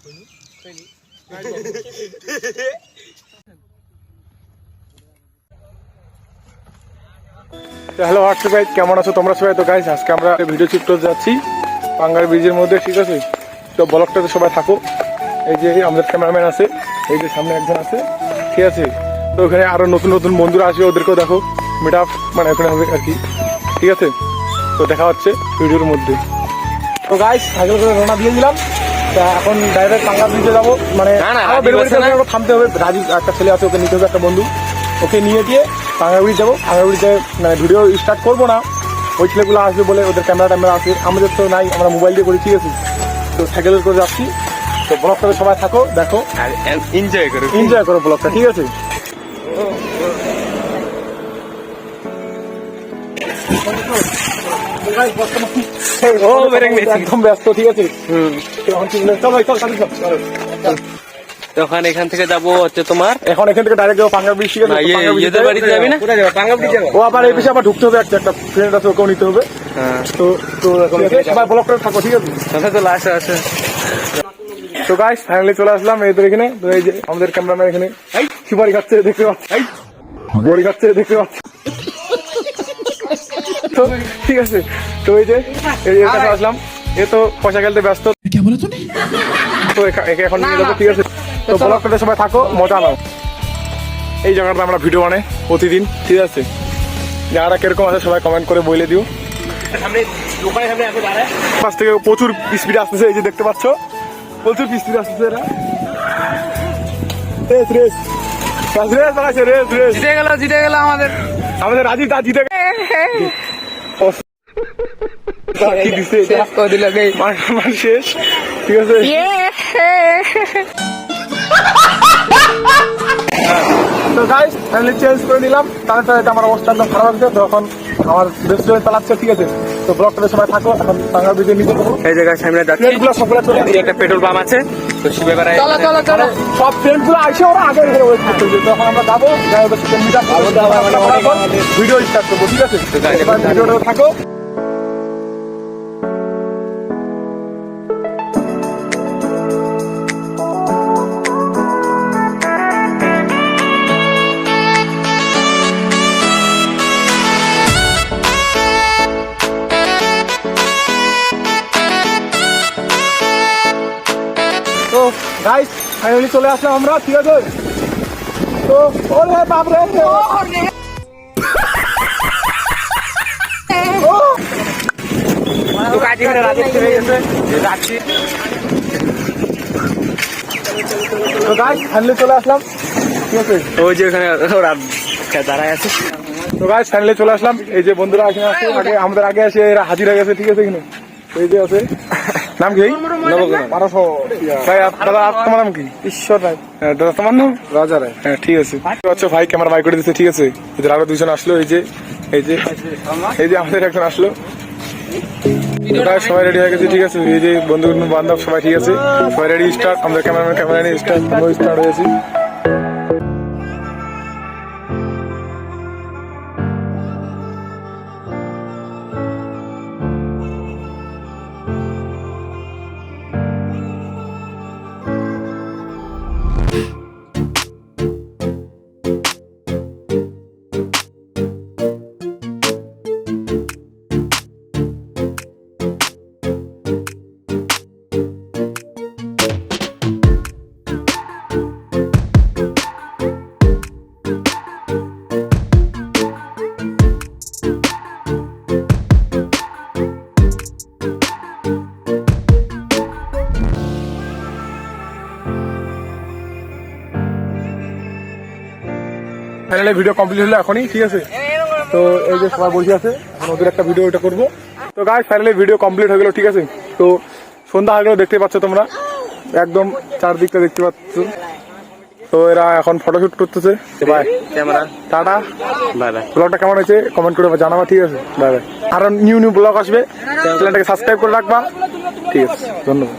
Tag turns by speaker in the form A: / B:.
A: Hello WhatsApp guys, কেমন আছো তোমরা সবাই? তো গাইজ আজকে আমরা ভিডিও চিত্র যাচ্ছি পাঙ্গার ব্রিজের মধ্যে, ঠিক আছে? তো ব্লগটাতে সবাই থাকো। এই যে আমাদের ক্যামেরাম্যান আছে, এই যে সামনে একজন আছে, ঠিক আছে? তো ওখানে আরো নতুন নতুন বন্ধুরা আসবে, ওদেরকেও দেখো। মিট আপ মানে ওখানে হবে আর কি, ঠিক আছে? তো দেখা হচ্ছে ভিডিওর মধ্যে। তো গাইজ সাইকেল করে রওনা দিয়ে দিলাম। তা এখন ডাইরেক্ট পাঙ্গা ব্রিজে যাবো, মানে থামতে হবে। রাজীব একটা ছেলে আছে, ওকে নিতে হবে, একটা বন্ধু, ওকে নিয়ে দিয়ে পাঙ্গা ব্রিজ যাবো। পাঙ্গা ব্রিজে মানে ভিডিও স্টার্ট করবো না, ওই ছেলেগুলো আসবে বলে, ওদের ক্যামেরা আছে, আমাদের তো নাই, আমরা মোবাইল দিয়ে করি, ঠিক আছে? তো সাইকেল করে যাচ্ছি। তো ব্লগটাতে সবাই থাকো, দেখো, এনজয় করো ব্লগটা, ঠিক আছে? একদম ব্যস্ত, ঠিক আছে?
B: তখন এখান থেকে যাবো হচ্ছে তোমার,
A: এখন এখান থেকে ডাইরেক্ট যাবো পাঙ্গা ব্রিজ, ঠিক আছে?
B: বাড়িতে যাবি না?
A: ও আবার এই বিষয়ে আবার ঢুকতে হবে, একটা ফ্রেন্ড আছে, ওকেও নিতে হবে। তো সবাই ব্লগটা থাকো, ঠিক আছে?
B: তো লাস্ট আছে।
A: তো গাইস ফাইনালি চলে আসলাম এদের এখানে। তো এই যে আমাদের ক্যামেরাম্যান এখানে সুপারি খাচ্ছে, দেখতে পাচ্ছি, বড়ি খাচ্ছে, দেখতে পাচ্ছি। তো ঠিক আছে, তো এই যে এর কাছে আসলাম, এ তো পয়সা খেলতে ব্যস্ত, তো একে এখন নিয়ে যাবো, ঠিক আছে? তো ব্লগটাতে সবাই থাকো, মজা নাও। এই জায়গাটা আমরা ভিডিও বানাই প্রতিদিন, ঠিক আছে? জায়গাটা কিরকম আছে সবাই কমেন্ট করে বলে দিও। পাশ থেকে প্রচুর স্পিড আসতেছে, এই যে দেখতে পাচ্ছ, প্রচুর স্পিড আসতেছে এরা।
B: জিতে গেল
A: আমাদের রাজীব দা জিতে শেষ, ঠিক আছে? তো গাইস ফাইনালি চেঞ্জ করে নিলাম, তারপরে আমার অবস্থা একদম খারাপ আছে। তখন আমার রেস্টুরেন্ট চালাচ্ছে, ঠিক আছে? তো ব্লগটাতে সবাই থাকো, এখন পাঙ্গা ব্রিজে নিতে যাবো।
B: এই জায়গায় সামনে যাচ্ছি,
A: সবগুলো চলে
B: একটা পেট্রোল পাম্প আছে, তো শিবে বেড়ায়
A: সব ফ্রেন্ড গুলো আসে, ওরা আগে ওয়েট করতেছে। তখন আমরা যাবো, ভিডিও স্টার্ট করবো, ঠিক আছে? ভিডিওটা থাকো। তো গাইস ফাইনালি চলে আসলাম আমরা, ঠিক আছে? তো ওরে বাপরে, তো গাইস ফাইনালি চলে আসলাম, ঠিক আছে?
B: ওই যে ওখানে ওরা দাঁড়ায় আছে।
A: তো গাইস ফাইনালি চলে আসলাম। এই যে বন্ধুরা এখানে আছে, আগে আমাদের আগে এসে এরা হাজির হয়ে গেছে, ঠিক আছে? এখানে এই যে আছে, নাম কি? দাদা তোমার নাম কি? ঈশ্বর রায়। হ্যাঁ দাদা, তোমার নাম? রাজা রায়। হ্যাঁ ঠিক আছে। আচ্ছা ভাই ক্যামেরা বাই করে দিচ্ছে, ঠিক আছে? এদের আরো দুজন আসলো, এই যে আমাদের একজন আসলো। সবাই রেডি হয়ে গেছে, ঠিক আছে? এই যে বন্ধু বান্ধব সবাই, ঠিক আছে? সবাই রেডি, স্টার্ট। আমাদের ক্যামেরাম্যান ক্যামেরা নিয়ে স্টার্ট হয়েছি। ফাইনালি ভিডিও কমপ্লিট হলো এখনই, ঠিক আছে? তো এই যে সবাই বসে আছে, ওদের একটা ভিডিও এটা করবো। তো গাইস ফাইনালি ভিডিও কমপ্লিট হয়ে গেল, ঠিক আছে? তো সন্ধ্যা হয়ে গেল, দেখতে পাচ্ছ তোমরা, একদম চারদিকটা দেখতে পাচ্ছ। তো এরা এখন ফটোশুট করতেছে। Bye,
B: camera
A: tata,
B: bye bye.
A: ব্লগটা কেমন হয়েছে কমেন্ট করে জানাবা, ঠিক আছে? Bye bye. আরো নিউ ব্লগ আসবে, চ্যানেলটাকে সাবস্ক্রাইব করে রাখবা, ঠিক আছে? ধন্যবাদ।